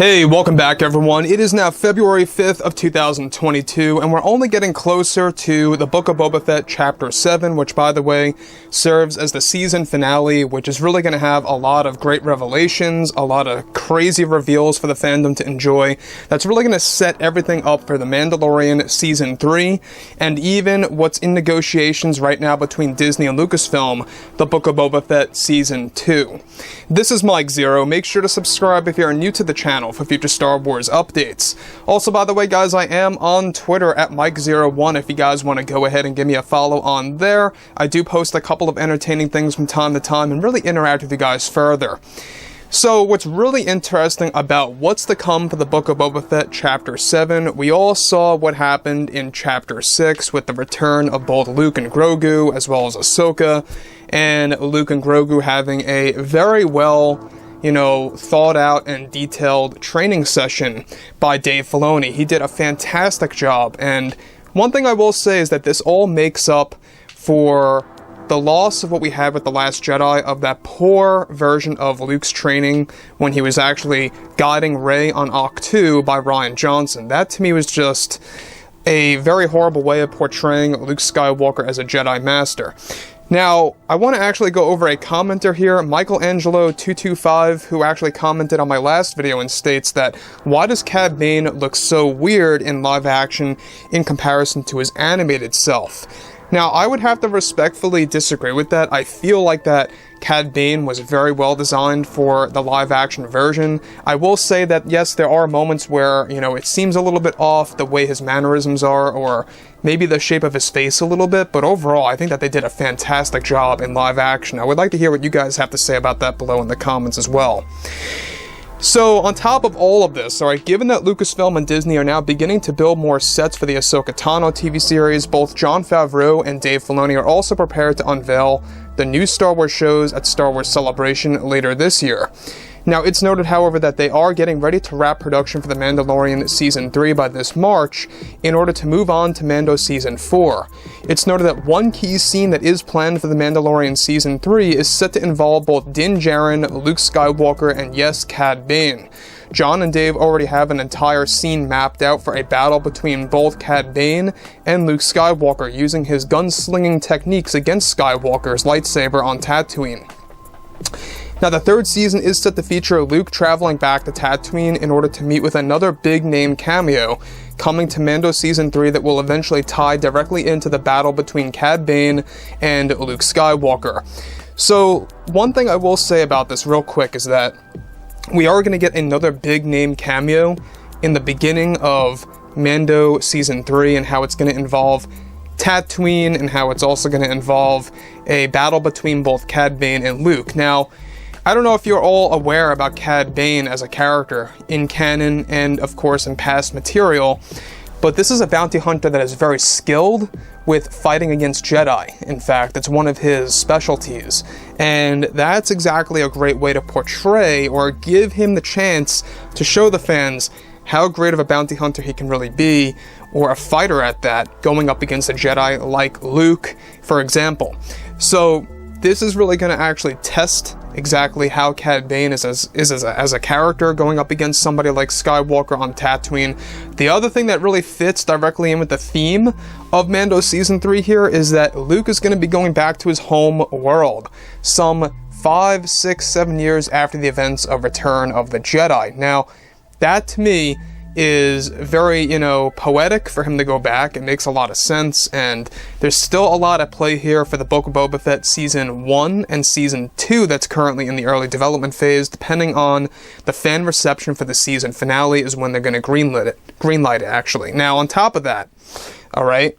Hey, welcome back everyone. It is now February 5th of 2022, and we're only getting closer to the Book of Boba Fett Chapter 7, which, by the way, serves as the season finale, which is really going to have a lot of great revelations, a lot of crazy reveals for the fandom to enjoy. That's really going to set everything up for The Mandalorian Season 3, and even what's in negotiations right now between Disney and Lucasfilm, the Book of Boba Fett Season 2. This is Mike Zero. Make sure to subscribe if you're new to the channel for future Star Wars updates. Also, by the way, guys, I am on Twitter at Mike01 if you guys want to go ahead and give me a follow on there. I do post a couple of entertaining things from time to time and really interact with you guys further. So, what's really interesting about what's to come for the Book of Boba Fett Chapter 7, we all saw what happened in Chapter 6 with the return of both Luke and Grogu, as well as Ahsoka, and Luke and Grogu having a very well thought out and detailed training session by Dave Filoni. He did a fantastic job, and one thing I will say is that this all makes up for the loss of what we had with The Last Jedi, of that poor version of Luke's training when he was actually guiding Rey on Ahch-To by Rian Johnson. That to me was just a very horrible way of portraying Luke Skywalker as a Jedi Master. Now, I want to actually go over a commenter here, Michelangelo225, who actually commented on my last video and states that, why does Cad Bane look so weird in live action in comparison to his animated self? Now, I would have to respectfully disagree with that. I feel like that Cad Bane was very well designed for the live action version. I will say that, yes, there are moments where, it seems a little bit off the way his mannerisms are, or maybe the shape of his face a little bit, but overall, I think that they did a fantastic job in live action. I would like to hear what you guys have to say about that below in the comments as well. So, on top of all of this, alright, given that Lucasfilm and Disney are now beginning to build more sets for the Ahsoka Tano TV series, both Jon Favreau and Dave Filoni are also prepared to unveil the new Star Wars shows at Star Wars Celebration later this year. Now, it's noted, however, that they are getting ready to wrap production for The Mandalorian Season 3 by this March in order to move on to Mando Season 4. It's noted that one key scene that is planned for The Mandalorian Season 3 is set to involve both Djarin, Luke Skywalker, and yes, Cad Bane. John and Dave already have an entire scene mapped out for a battle between both Cad Bane and Luke Skywalker using his gunslinging techniques against Skywalker's lightsaber on Tatooine. Now, the third season is set to feature Luke traveling back to Tatooine in order to meet with another big-name cameo coming to Mando Season 3 that will eventually tie directly into the battle between Cad Bane and Luke Skywalker. So, one thing I will say about this real quick is that we are going to get another big-name cameo in the beginning of Mando Season 3, and how it's going to involve Tatooine, and how it's also going to involve a battle between both Cad Bane and Luke. Now, I don't know if you're all aware about Cad Bane as a character in canon and, of course, in past material, but this is a bounty hunter that is very skilled with fighting against Jedi. In fact, it's one of his specialties, and that's exactly a great way to portray or give him the chance to show the fans how great of a bounty hunter he can really be, or a fighter at that, going up against a Jedi like Luke, for example. So, this is really going to actually test exactly how Cad Bane is as a character going up against somebody like Skywalker on Tatooine. The other thing that really fits directly in with the theme of Mando Season 3 here is that Luke is going to be going back to his home world some 5, 6, 7 years after the events of Return of the Jedi. Now, that to me is very, poetic for him to go back. It makes a lot of sense, and there's still a lot at play here for the Book of Boba Fett Season 1 and Season 2 that's currently in the early development phase. Depending on the fan reception for the season finale is when they're going to greenlight it, actually. Now, on top of that, alright,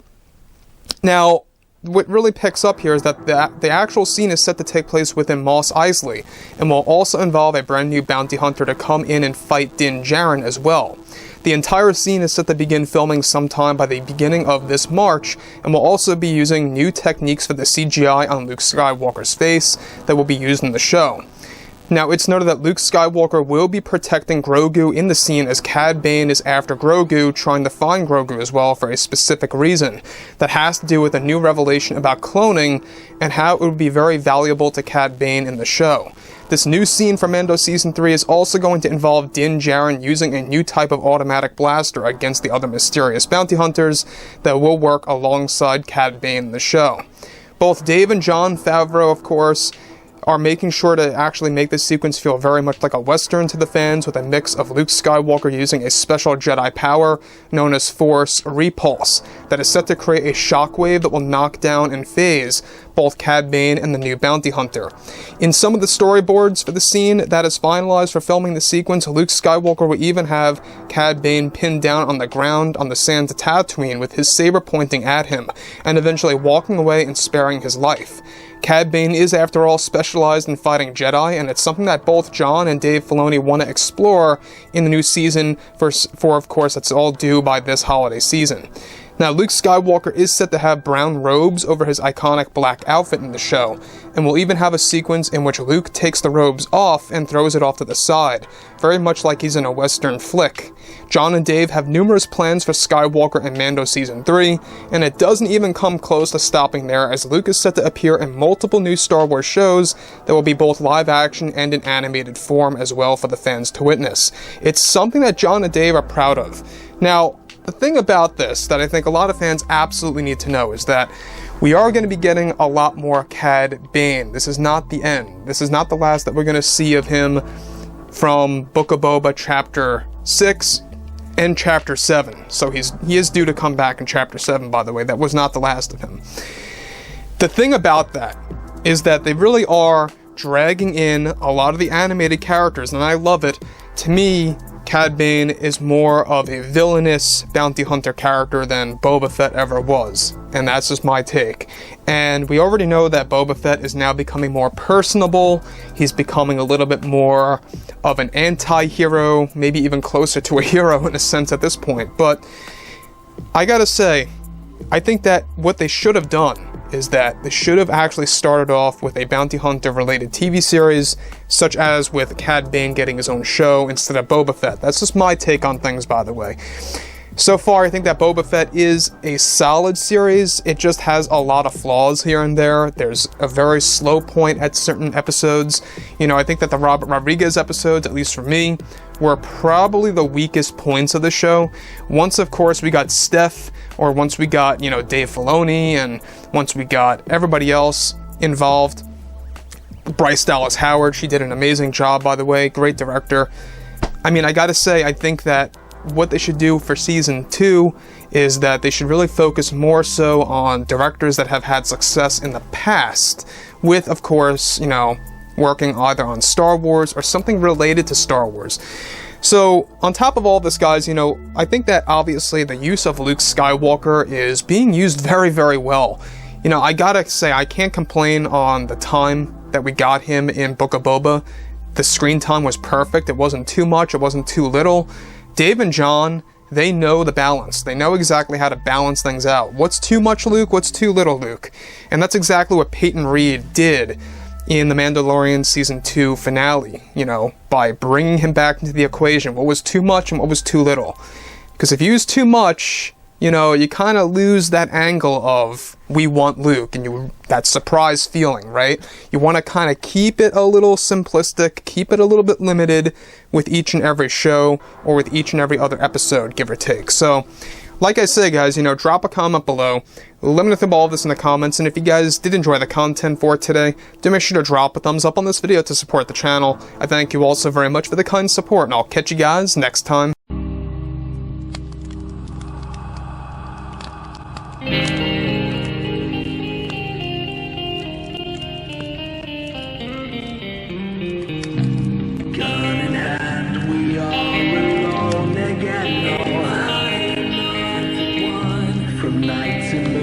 now, what really picks up here is that the actual scene is set to take place within Mos Eisley, and will also involve a brand new bounty hunter to come in and fight Din Djarin as well. The entire scene is set to begin filming sometime by the beginning of this March, and will also be using new techniques for the CGI on Luke Skywalker's face that will be used in the show. Now, it's noted that Luke Skywalker will be protecting Grogu in the scene, as Cad Bane is after Grogu, trying to find Grogu as well for a specific reason that has to do with a new revelation about cloning and how it would be very valuable to Cad Bane in the show. This new scene from Mando Season 3 is also going to involve Djarin using a new type of automatic blaster against the other mysterious bounty hunters that will work alongside Cad Bane in the show. Both Dave and Jon Favreau, of course, are making sure to actually make this sequence feel very much like a Western to the fans, with a mix of Luke Skywalker using a special Jedi power known as Force Repulse that is set to create a shockwave that will knock down and phase both Cad Bane and the new bounty hunter. In some of the storyboards for the scene that is finalized for filming the sequence, Luke Skywalker will even have Cad Bane pinned down on the ground on the sands of Tatooine with his saber pointing at him, and eventually walking away and sparing his life. Cad Bane is, after all, specialized in fighting Jedi, and it's something that both Jon and Dave Filoni want to explore in the new season, for of course, that's all due by this holiday season. Now, Luke Skywalker is set to have brown robes over his iconic black outfit in the show, and we'll even have a sequence in which Luke takes the robes off and throws it off to the side, very much like he's in a Western flick. Jon and Dave have numerous plans for Skywalker and Mando Season 3, and it doesn't even come close to stopping there, as Luke is set to appear in multiple new Star Wars shows that will be both live action and in animated form as well for the fans to witness. It's something that Jon and Dave are proud of. Now, the thing about this that I think a lot of fans absolutely need to know is that we are going to be getting a lot more Cad Bane. This is not the end. This is not the last that we're going to see of him from Book of Boba Chapter 6 and Chapter 7. So he is due to come back in Chapter 7, by the way. That was not the last of him. The thing about that is that they really are dragging in a lot of the animated characters, and I love it. To me, Cad Bane is more of a villainous bounty hunter character than Boba Fett ever was, and that's just my take. And we already know that Boba Fett is now becoming more personable. He's becoming a little bit more of an anti-hero, maybe even closer to a hero in a sense at this point. But I gotta say, I think that what they should have done is that they should have actually started off with a bounty hunter related TV series, such as with Cad Bane getting his own show instead of Boba Fett. That's just my take on things, by the way. So far, I think that Boba Fett is a solid series. It just has a lot of flaws here and there. There's a very slow point at certain episodes. You know, I think that the Robert Rodriguez episodes, at least for me, were probably the weakest points of the show. Once, of course, we got Steph, or once we got, Dave Filoni, and once we got everybody else involved. Bryce Dallas Howard, she did an amazing job, by the way. Great director. I mean, I gotta say, I think that what they should do for Season 2 is that they should really focus more so on directors that have had success in the past, with, of course, working either on Star Wars or something related to Star Wars. So, on top of all this, guys, I think that obviously the use of Luke Skywalker is being used very, very well. I gotta say, I can't complain on the time that we got him in Book of Boba. The screen time was perfect. It wasn't too much, it wasn't too little. Dave and Jon, they know the balance. They know exactly how to balance things out. What's too much Luke? What's too little Luke? And that's exactly what Peyton Reed did in the Mandalorian Season 2 finale, by bringing him back into the equation. What was too much and what was too little? Because if you use too much, you kind of lose that angle of, we want Luke, and that surprise feeling, right? You want to kind of keep it a little simplistic, keep it a little bit limited with each and every show, or with each and every other episode, give or take. So, like I say, guys, drop a comment below. Let me know about all this in the comments, and if you guys did enjoy the content for today, do make sure to drop a thumbs up on this video to support the channel. I thank you all so very much for the kind support, and I'll catch you guys next time. From night to